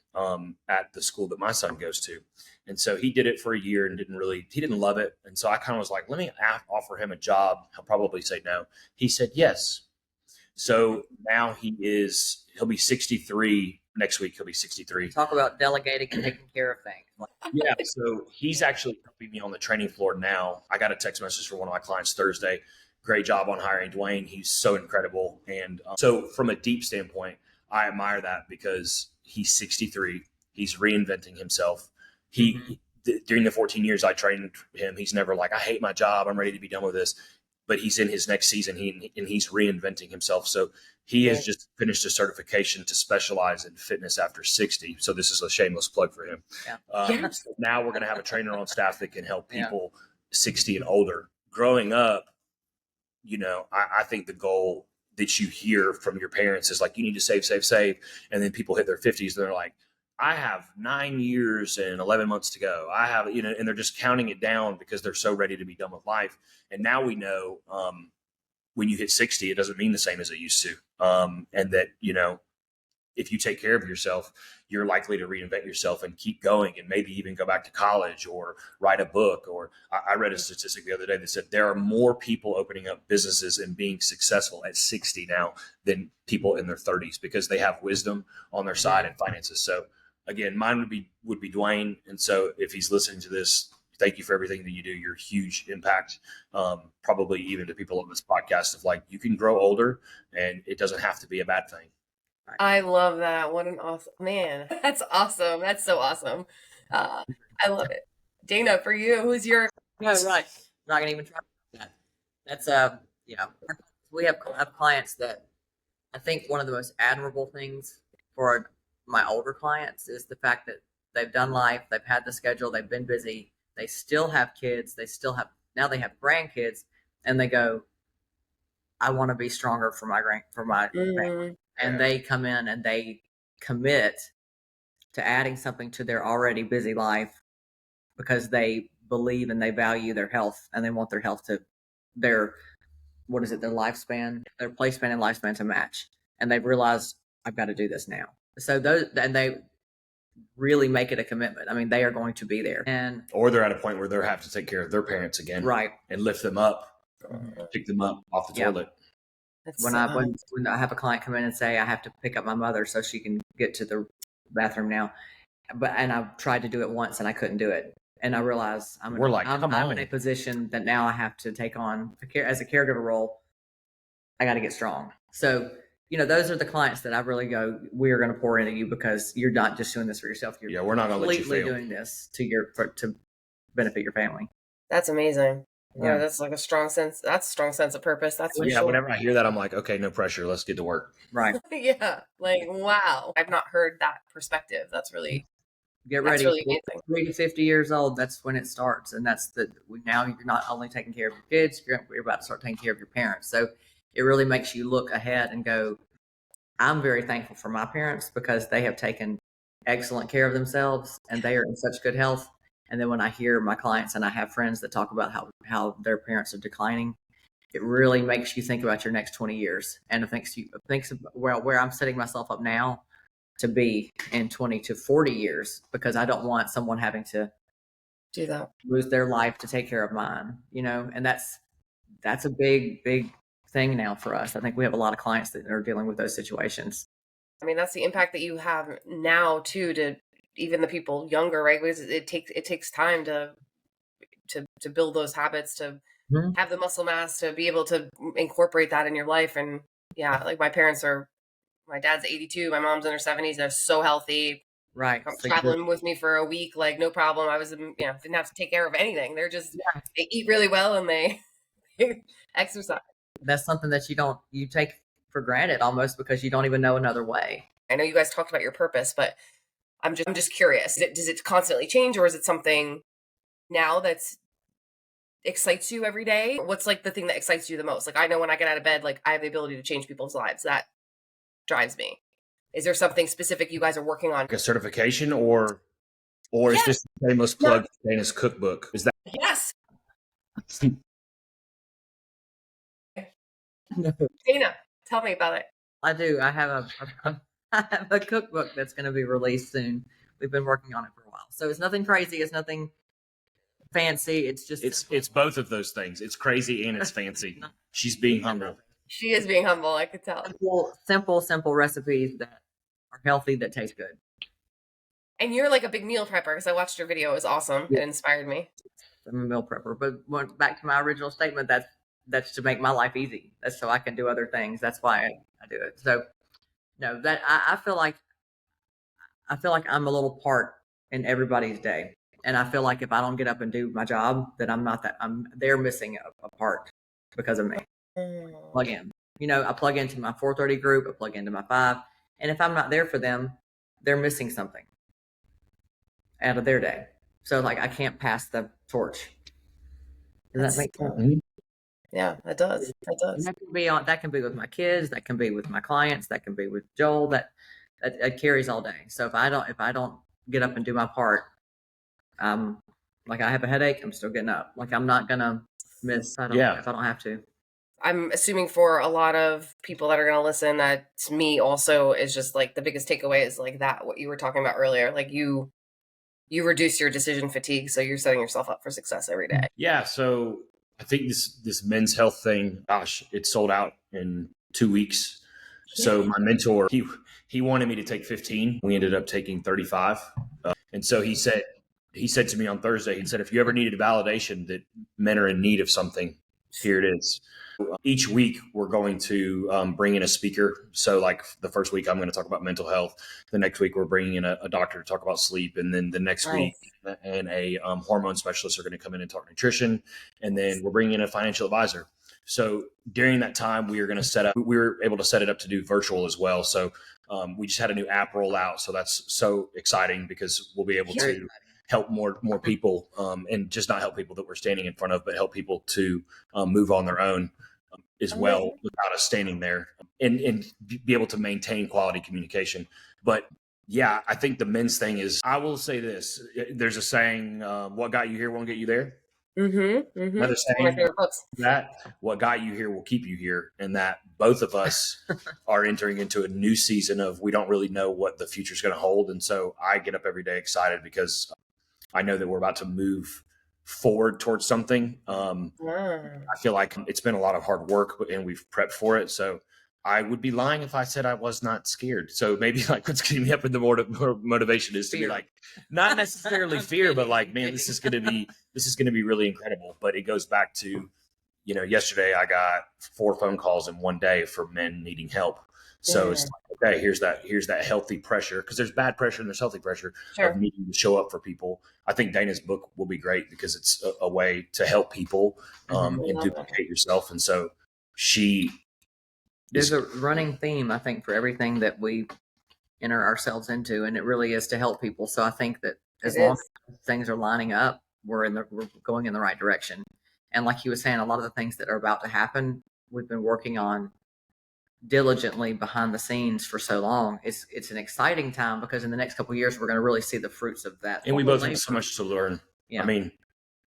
at the school that my son goes to. And so he did it for a year and he didn't love it. And so I kind of was like, let me offer him a job. He'll probably say no. He said yes. So now he'll be 63 next week. He'll be 63. Talk about delegating and taking care of things. Yeah. So he's actually helping me on the training floor now. I got a text message from one of my clients Thursday. Great job on hiring Dwayne. He's so incredible. And so from a deep standpoint, I admire that, because he's 63. He's reinventing himself. During the 14 years I trained him, he's never like, I hate my job, I'm ready to be done with this. But he's in his next season, and he's reinventing himself. So he has just finished a certification to specialize in fitness after 60. So this is a shameless plug for him. Yeah. Now we're going to have a trainer on staff that can help people 60 and older. Growing up, I think the goal that you hear from your parents is like, you need to save. And then people hit their 50s and they're like, I have 9 years and 11 months to go. I have, and they're just counting it down because they're so ready to be done with life. And now we know, when you hit 60, it doesn't mean the same as it used to. And that, if you take care of yourself, you're likely to reinvent yourself and keep going and maybe even go back to college or write a book. Or I read a statistic the other day that said there are more people opening up businesses and being successful at 60 now than people in their 30s because they have wisdom on their side and finances. So again, mine would be Dwayne. And so if he's listening to this, thank you for everything that you do. You're a huge impact, probably even to people on this podcast of like, you can grow older and it doesn't have to be a bad thing. I love that. What an awesome man. That's awesome. That's so awesome. I love it. Dana, for you, who's your... No, right. I'm not going to even try that. That's, we have clients that I think one of the most admirable things for my older clients is the fact that they've done life, they've had the schedule, they've been busy, they still have kids, now they have grandkids, and they go, I want to be stronger for my family. And they come in and they commit to adding something to their already busy life because they believe and they value their health and they want their health to their lifespan, their playspan and lifespan to match. And they've realized I've got to do this now. So they really make it a commitment. I mean, they are going to be there, or they're at a point where they'll have to take care of their parents again, right, and lift them up, pick them up off the toilet. When I have a client come in and say I have to pick up my mother so she can get to the bathroom now, and I've tried to do it once and I couldn't do it, and I realized I'm in a position that now I have to take on as a caregiver role. I got to get strong. So those are the clients that I really go, we are going to pour into you because you're not just doing this for yourself. We're not going to let you fail. Doing this to benefit your family. That's amazing. Yeah, that's like a strong sense. That's a strong sense of purpose. That's for sure. Whenever I hear that, I'm like, okay, no pressure. Let's get to work. Right. Yeah. Like, wow. I've not heard that perspective. That's really, get ready. That's really amazing. 3 to 50 years old. That's when it starts. And now you're not only taking care of your kids, you're about to start taking care of your parents. So it really makes you look ahead and go, I'm very thankful for my parents because they have taken excellent care of themselves and they are in such good health. And then when I hear my clients and I have friends that talk about how their parents are declining, it really makes you think about your next 20 years and it thinks where I'm setting myself up now to be in 20 to 40 years because I don't want someone having to do that, lose their life to take care of mine, and that's a big, big thing now for us. I think we have a lot of clients that are dealing with those situations. I mean, that's the impact that you have now too, to even the people younger, right? Because it takes time to build those habits, to have the muscle mass, to be able to incorporate that in your life. And yeah, like my dad's 82, my mom's in her 70s. They're so healthy. Right. Traveling with me for a week, like no problem. I was, didn't have to take care of anything. They're just, they eat really well and they exercise. That's something that you take for granted almost because you don't even know another way. I know you guys talked about your purpose, but I'm just curious. Does it constantly change, or is it something now that's excites you every day? What's like the thing that excites you the most? Like I know when I get out of bed, like I have the ability to change people's lives. That drives me. Is there something specific you guys are working on? Like a certification or is this the shameless plug for Dana's cookbook? Is that? Yes. Dana, tell me about it. I do. I have a cookbook that's going to be released soon. We've been working on it for a while. So it's nothing crazy. It's nothing fancy. It's just it's both of those things. It's crazy and it's fancy. She's being humble. She is being humble. I could tell. Simple recipes that are healthy, that taste good. And you're like a big meal prepper because I watched your video. It was awesome. Yeah. It inspired me. I'm a meal prepper, but back to my original statement, that's to make my life easy. That's so I can do other things. That's why I do it. So no, that I feel like I'm a little part in everybody's day. And I feel like if I don't get up and do my job, then they're missing a part because of me. Plug in. I plug into my 4:30 group, I plug into my 5. And if I'm not there for them, they're missing something out of their day. So like I can't pass the torch. Does that make sense? Yeah, that does. That does. And that can be with my kids, that can be with my clients, that can be with Joel, that it carries all day. So if I don't get up and do my part, like I have a headache, I'm still getting up. Like I'm not gonna miss if I don't have to. I'm assuming for a lot of people that are going to listen, that's me also, is just like the biggest takeaway is like that, what you were talking about earlier, like you reduce your decision fatigue. So you're setting yourself up for success every day. Yeah. So I think this men's health thing, gosh, it sold out in 2 weeks. So my mentor, he wanted me to take 15. We ended up taking 35. And so he said to me on Thursday, he said, if you ever needed validation that men are in need of something, here it is. Each week we're going to bring in a speaker. So like the first week I'm going to talk about mental health. The next week we're bringing in a doctor to talk about sleep. And then the next week and a hormone specialist are going to come in and talk nutrition. And then we're bringing in a financial advisor. So during that time, we were able to set it up to do virtual as well. So we just had a new app roll out. So that's so exciting because we'll be able to help more people and just not help people that we're standing in front of, but help people to move on their own as well without us standing there and be able to maintain quality communication. But yeah, I think the men's thing is, I will say this, there's a saying, what got you here won't get you there. Another saying that what got you here will keep you here, and that both of us are entering into a new season of we don't really know what the future is going to hold. And so I get up every day excited because I know that we're about to move forward towards something. I feel like it's been a lot of hard work and we've prepped for it. So I would be lying if I said I was not scared. So maybe like what's getting me up in the more motivation is to be like, not necessarily fear, but like, man, this is going to be really incredible. But it goes back to, yesterday I got 4 phone calls in one day for men needing help. So it's like, okay, here's that healthy pressure, because there's bad pressure and there's healthy pressure of needing to show up for people. I think Dana's book will be great because it's a way to help people and duplicate yourself. And so there's a running theme, I think, for everything that we enter ourselves into, and it really is to help people. So I think that as long as things are lining up, we're going in the right direction. And like you were saying, a lot of the things that are about to happen, we've been working on diligently behind the scenes for so long. It's an exciting time because in the next couple of years we're going to really see the fruits of that. And we both have so much to learn. Yeah. I mean,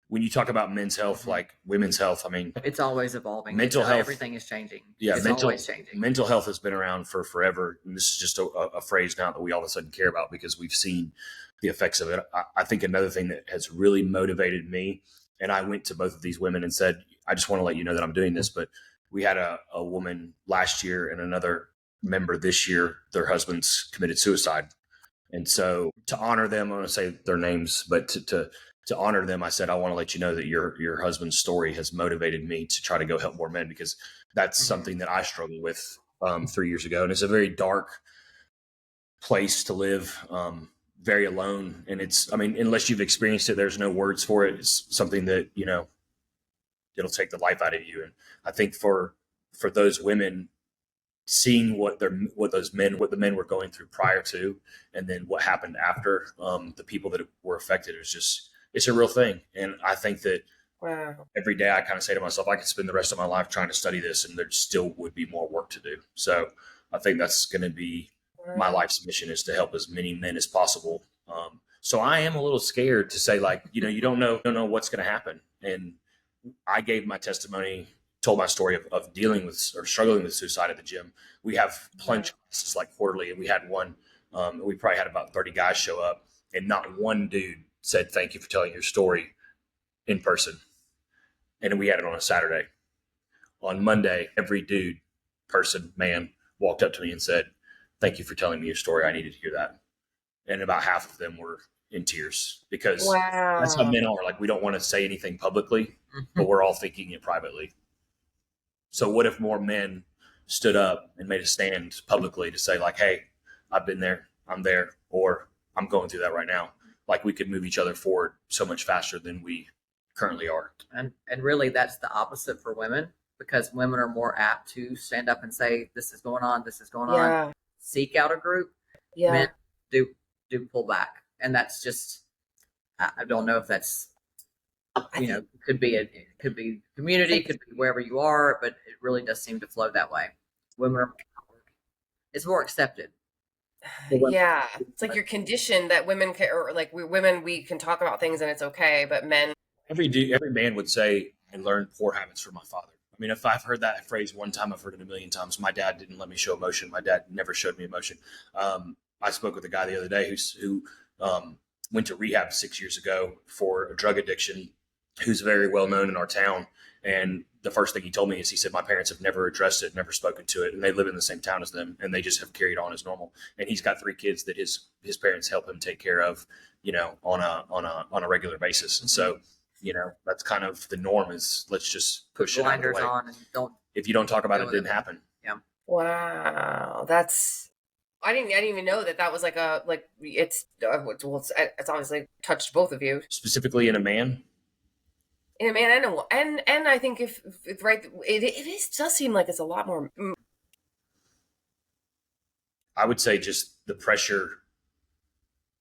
when you talk about men's health, like women's health, I mean, it's always evolving. Mental health, everything is changing. Yeah, it's always changing. Mental health has been around for forever. And this is just a phrase now that we all of a sudden care about because we've seen the effects of it. I think another thing that has really motivated me, and I went to both of these women and said, I just want to let you know that I'm doing this, but we had a woman last year and another member this year, their husbands committed suicide. And so to honor them, I want to say their names, but to honor them, I said, I want to let you know that your husband's story has motivated me to try to go help more men, because that's something that I struggled with 3 years ago. And it's a very dark place to live, very alone. And unless you've experienced it, there's no words for it. It's something that, it'll take the life out of you. And I think for those women, seeing what the men were going through prior to, and then what happened after, the people that were affected, it's a real thing. And I think that every day I kind of say to myself, I could spend the rest of my life trying to study this and there still would be more work to do. So I think that's going to be my life's mission, is to help as many men as possible. So I am a little scared to say, like, you don't know what's going to happen. And I gave my testimony, told my story of dealing with or struggling with suicide at the gym. We have plunge classes like quarterly, and we had one. We probably had about 30 guys show up, and not one dude said, thank you for telling your story in person. And we had it on a Saturday. On Monday, every dude, person, man, walked up to me and said, thank you for telling me your story. I needed to hear that. And about half of them were in tears, because that's how men are. Like, we don't want to say anything publicly, but we're all thinking it privately. So what if more men stood up and made a stand publicly to say, like, hey, I've been there, I'm there, or I'm going through that right now. Like, we could move each other forward so much faster than we currently are. And really that's the opposite for women, because women are more apt to stand up and say, this is going on, seek out a group. Men do pull back. And that's just, I don't know if that's, could be community, could be wherever you are, but it really does seem to flow that way. Women are, it's more accepted. Yeah, it's like you're conditioned that women can, or like we can talk about things and it's okay, but men. Every man would say, I learned poor habits from my father. I mean, if I've heard that phrase one time, I've heard it a million times. My dad didn't let me show emotion. My dad never showed me emotion. I spoke with a guy the other day who went to rehab 6 years ago for a drug addiction, who's very well known in our town. And the first thing he told me is, he said, my parents have never addressed it, never spoken to it, and they live in the same town as them, and they just have carried on as normal. And he's got 3 kids that his parents help him take care of, on a regular basis. And so, that's kind of the norm, is let's just push blinders it out of the way. on and don't. If you don't talk about it, it didn't happen. Yeah. Wow, that's. I didn't even know that was it's obviously touched both of you, Specifically in a man. in a man and I think if right, it does seem like it's a lot more. I would say just the pressure,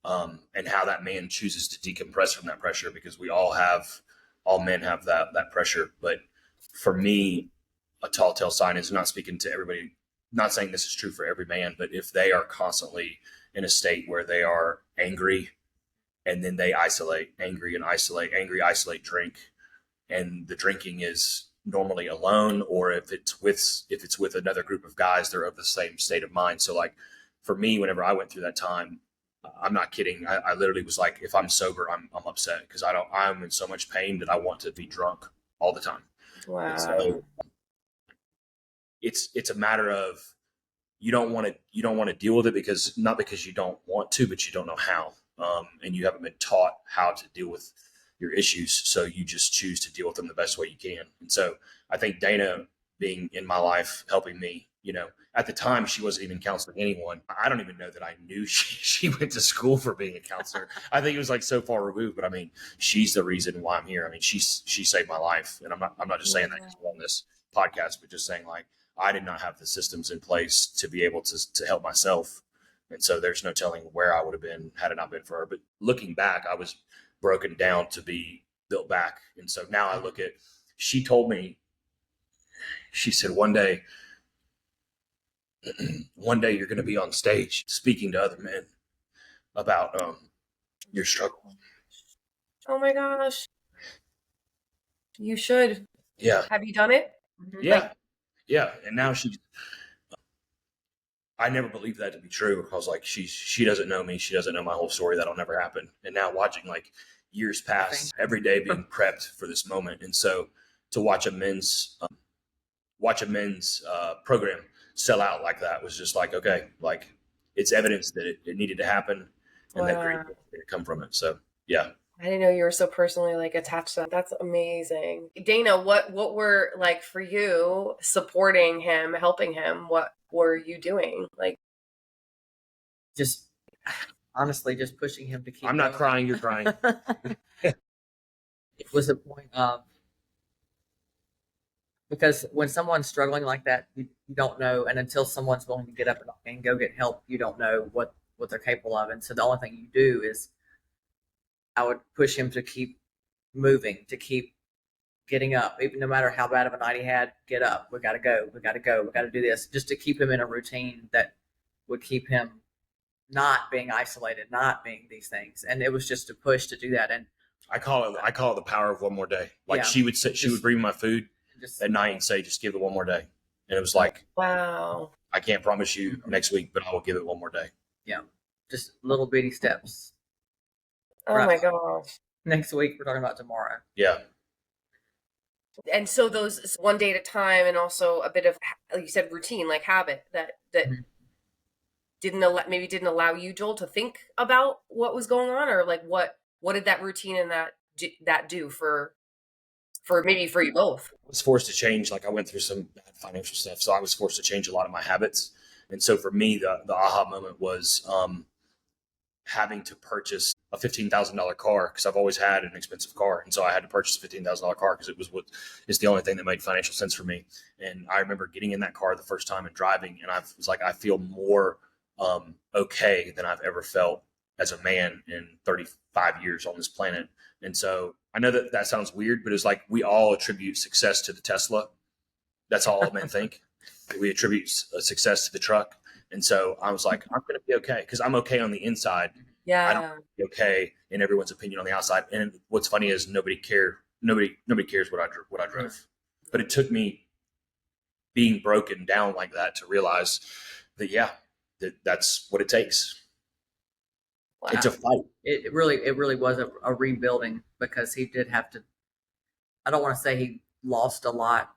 and how that man chooses to decompress from that pressure, because all men have that pressure. But for me, a tall tale sign is, not speaking to everybody, not saying this is true for every man, but if they are constantly in a state where they are angry, and then they isolate, angry, isolate, drink, and the drinking is normally alone, or if it's with another group of guys, they're of the same state of mind. So like for me, whenever I went through that time, I'm not kidding. I literally was like, if I'm sober, I'm upset, because I'm in so much pain that I want to be drunk all the time. Wow. And so it's a matter of, you don't want to deal with it, because not because you don't want to, but you don't know how, and you haven't been taught how to deal with your issues. So you just choose to deal with them the best way you can. And so I think Dana being in my life, helping me, at the time she wasn't even counseling anyone. I don't even know that I knew she went to school for being a counselor. I think it was like so far removed, but I mean, she's the reason why I'm here. I mean, she saved my life. And I'm not just saying that because we're on this podcast, but just saying, like, I did not have the systems in place to be able to help myself. And so there's no telling where I would have been had it not been for her. But looking back, I was broken down to be built back. And so now I look at, she told me, she said, one day you're going to be on stage speaking to other men about your struggle. Oh my gosh. You should. Yeah. Have you done it? Yeah. Yeah. And now I never believed that to be true. I was like, she doesn't know me. She doesn't know my whole story. That'll never happen. And now watching like years pass, every day being prepped for this moment. And so to watch a men's program sell out like that was just like, okay, like it's evidence that it needed to happen, and that great did come from it. So yeah. I didn't know you were so personally like attached to that. That's amazing. Dana, what were like for you supporting him, helping him? What were you doing? Like, just honestly, just pushing him to keep. I'm not crying. You're crying. It was a point of, because when someone's struggling like that, you don't know, and until someone's willing to get up and go get help, you don't know what they're capable of. And so the only thing you do is, I would push him to keep moving, to keep getting up, even no matter how bad of a night he had. Get up. We got to go. We got to go. We got to do this, just to keep him in a routine that would keep him not being isolated, not being these things. And it was just a push to do that. And I call it the power of one more day. Like she would bring me my food at night and say, just give it one more day. And it was like, wow, I can't promise you next week, but I will give it one more day. Yeah. Just little bitty steps. Oh my gosh. Next week, we're talking about tomorrow. Yeah. And so those one day at a time, and also a bit of, like you said, routine, like habit that didn't allow you, Joel, to think about what was going on, or like what did that routine and that do for maybe for you both? I was forced to change. Like I went through some bad financial stuff, so I was forced to change a lot of my habits. And so for me, the aha moment was having to purchase a $15,000 car, because I've always had an expensive car. And so I had to purchase a $15,000 car because it was is the only thing that made financial sense for me. And I remember getting in that car the first time and driving, and I was like, I feel more okay than I've ever felt as a man in 35 years on this planet. And so I know that sounds weird, but it's like we all attribute success to the Tesla. That's all men think. We attribute success to the truck. And so I was like, I'm going to be okay because I'm okay on the inside. I Yeah. don't be okay in everyone's opinion on the outside. And what's funny is nobody cares what I drove. But it took me being broken down like that to realize that, that's what it takes. Wow. It's a fight. It really was a rebuilding, because he did have to. I don't want to say he lost a lot.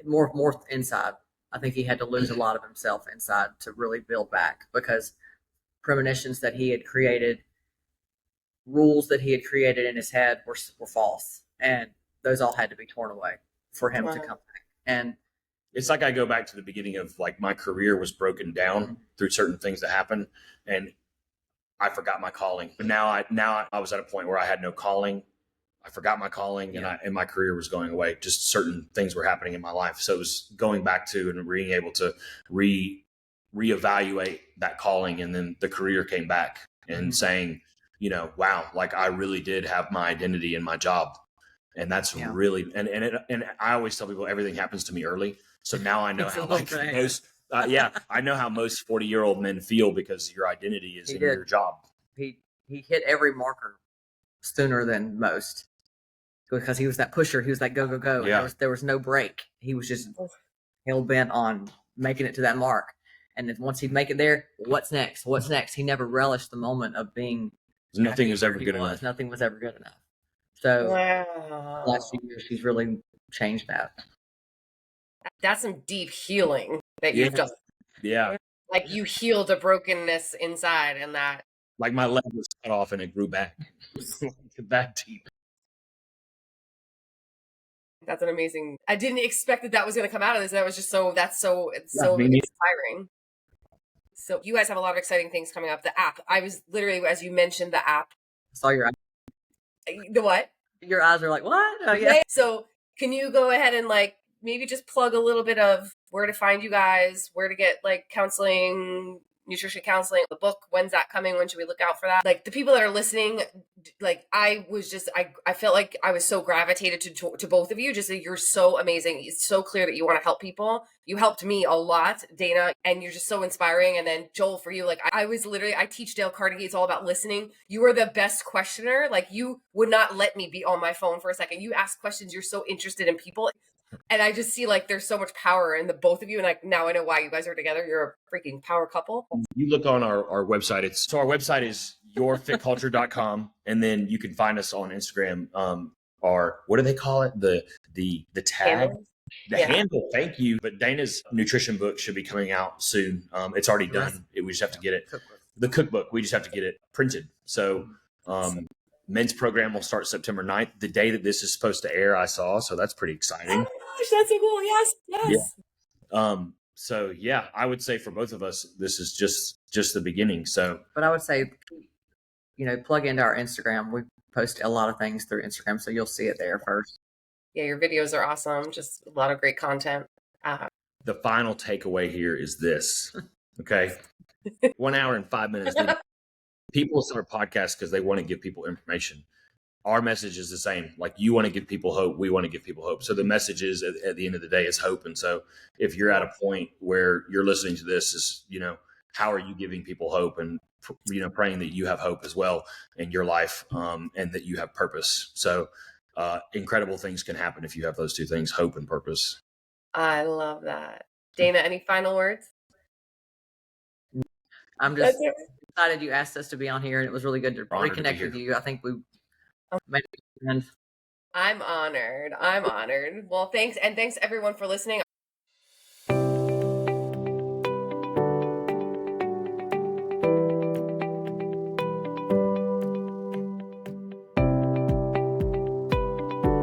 More inside. I think he had to lose a lot of himself inside to really build back, because premonitions that he had created, rules that he had created in his head were false, and those all had to be torn away for him to come back. And it's like I go back to the beginning of like my career was broken down through certain things that happened, and I forgot my calling. But now I was at a point where I had no calling. I forgot my calling, and my career was going away. Just certain things were happening in my life, so it was going back to and being able to reevaluate that calling, and then the career came back and saying, wow, like I really did have my identity in my job, and that's really and I always tell people everything happens to me early, so now I know how like most I know how most 40-year-old men feel, because your identity is in your job. He hit every marker sooner than most, because he was that pusher. He was that go, go, go. Yeah. And there was no break. He was just hell bent on making it to that mark. And then once he'd make it there, what's next? What's next? He never relished the moment of being. Nothing was ever good enough. Nothing was ever good enough. So last few years, he's really changed that. That's some deep healing that you've done. Yeah. Like you healed a brokenness inside, and that. Like my leg was cut off and it grew back. That deep. That's an amazing. I didn't expect that was going to come out of this. That was just so inspiring. So you guys have a lot of exciting things coming up. The app. I was literally, as you mentioned, the app. I saw your eyes. The what? Your eyes are like, what? Oh, yeah. So can you go ahead and like maybe just plug a little bit of where to find you guys, where to get like counseling, nutrition counseling, the book, when's that coming? When should we look out for that? Like the people that are listening, like I felt like I was so gravitated to both of you. Just that you're so amazing. It's so clear that you want to help people. You helped me a lot, Dana, and you're just so inspiring. And then Joel, for you, like I teach Dale Carnegie. It's all about listening. You are the best questioner. Like you would not let me be on my phone for a second. You ask questions. You're so interested in people. And I just see like there's so much power in the both of you. And like now I know why you guys are together. You're a freaking power couple. You look on our website. Our website is yourfitculture.com. And then you can find us on Instagram. Our, what do they call it? The tag, Handles? Handle. Thank you. But Dana's nutrition book should be coming out soon. It's already done. We just have to get it. The cookbook. We just have to get it printed. So, men's program will start September 9th, the day that this is supposed to air, I saw. So that's pretty exciting. Oh my gosh, that's so cool. Yes. Yeah. So yeah, I would say for both of us, this is just the beginning. So, but I would say, plug into our Instagram. We post a lot of things through Instagram, so you'll see it there first. Yeah, your videos are awesome. Just a lot of great content. The final takeaway here is this. Okay. 1 hour and 5 minutes. People start podcasts because they want to give people information. Our message is the same. Like you want to give people hope. We want to give people hope. So the message is at the end of the day is hope. And so if you're at a point where you're listening to this is, how are you giving people hope, and, praying that you have hope as well in your life, and that you have purpose. So incredible things can happen if you have those two things, hope and purpose. I love that. Dana, any final words? I'm just excited you asked us to be on here, and it was really good to reconnect with you. I think we made friends. I'm honored. Well, thanks. And thanks everyone for listening.